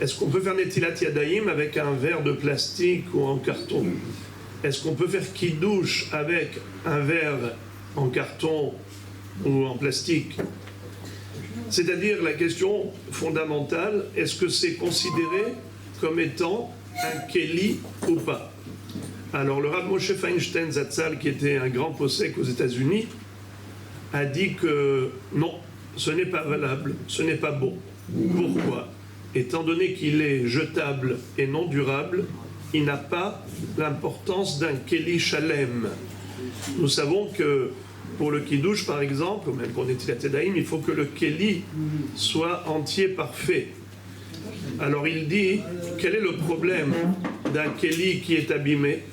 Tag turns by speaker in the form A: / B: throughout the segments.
A: Est-ce qu'on peut faire Netilat Yadayim avec un verre de plastique ou en carton? Est-ce qu'on peut faire Kiddush avec un verre en carton ou en plastique? C'est-à-dire la question fondamentale, est-ce que c'est considéré comme étant un Keli ou pas? Alors le Rav Moshe Feinstein Zatzal, qui était un grand possèque aux États-Unis, a dit que non, ce n'est pas valable, ce n'est pas bon. Pourquoi? Étant donné qu'il est jetable et non durable, il n'a pas l'importance d'un Keli Shalem. Nous savons que pour le Kiddush, par exemple, ou même pour Netilat Yadayim, il faut que le Keli soit entier, parfait. Alors il dit, quel est le problème d'un Keli qui est abîmé?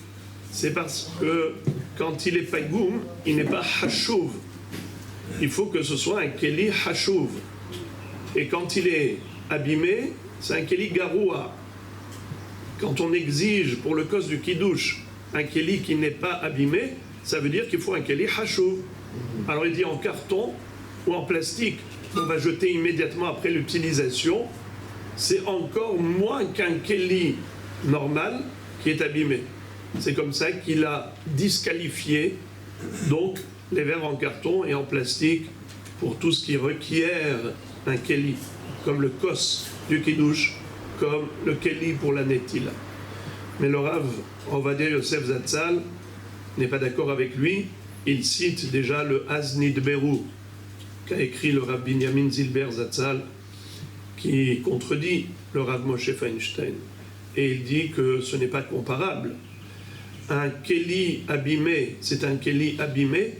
A: C'est parce que quand il est pagoum, il n'est pas hashuv. Il faut que ce soit un Keli hashuv. Et quand il est abîmé, c'est un Keli garoua. Quand on exige pour le cause du Kiddush un Keli qui n'est pas abîmé, ça veut dire qu'il faut un Keli hashuv. Alors il dit en carton ou en plastique, on va jeter immédiatement après l'utilisation, c'est encore moins qu'un Keli normal qui est abîmé. C'est comme ça qu'il a disqualifié donc les verres en carton et en plastique pour tout ce qui requiert un Keli, comme le kos du Kiddush, comme le Keli pour la Netila. Mais le Rav Ovadia Yosef Zatzal n'est pas d'accord avec lui. Il cite déjà le Aznid Berou qu'a écrit le Rav Binyamin Zilber Zatzal, qui contredit le Rav Moshe Feinstein. Et il dit que ce n'est pas comparable. Un Keli abîmé, c'est un Keli abîmé,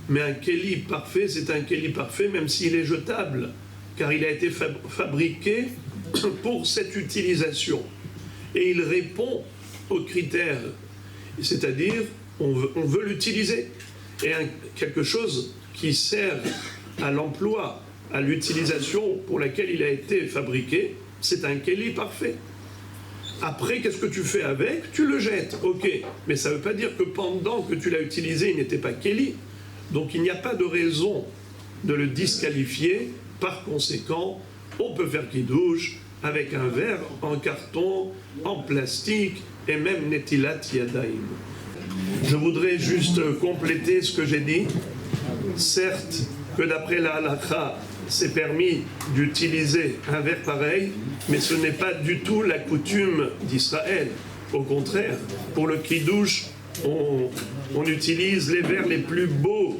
A: mais un Keli parfait, c'est un Keli parfait, même s'il est jetable, car il a été fabriqué pour cette utilisation. Et il répond aux critères, c'est-à-dire on veut l'utiliser. Et quelque chose qui sert à l'emploi, à l'utilisation pour laquelle il a été fabriqué, c'est un Keli parfait. Après, qu'est-ce que tu fais avec? Tu le jettes, ok. Mais ça ne veut pas dire que pendant que tu l'as utilisé, il n'était pas Keli. Donc il n'y a pas de raison de le disqualifier. Par conséquent, on peut faire Kiddush avec un verre en carton, en plastique et même Netilat Yadayim. Je voudrais juste compléter ce que j'ai dit. Certes, que d'après la halakha, c'est permis d'utiliser un verre pareil, mais ce n'est pas du tout la coutume d'Israël. Au contraire, pour le Kiddush, on utilise les verres les plus beaux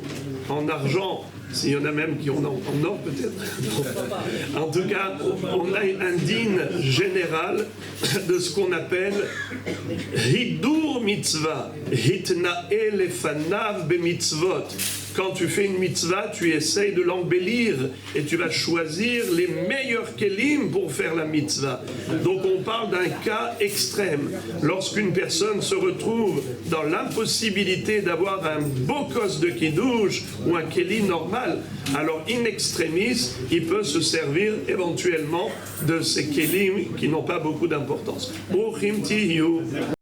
A: en argent. S'il y en a même qui en ont en or peut-être. En tout cas, on a un din général de ce qu'on appelle Hidur mitzvah, hitna'e lefanav bemitzvot. Quand tu fais une mitzvah, tu essayes de l'embellir et tu vas choisir les meilleurs kelim pour faire la mitzvah. Donc on parle d'un cas extrême. Lorsqu'une personne se retrouve dans l'impossibilité d'avoir un beau kos de kiddush ou un keli normal, alors in extremis, il peut se servir éventuellement de ces kelim qui n'ont pas beaucoup d'importance.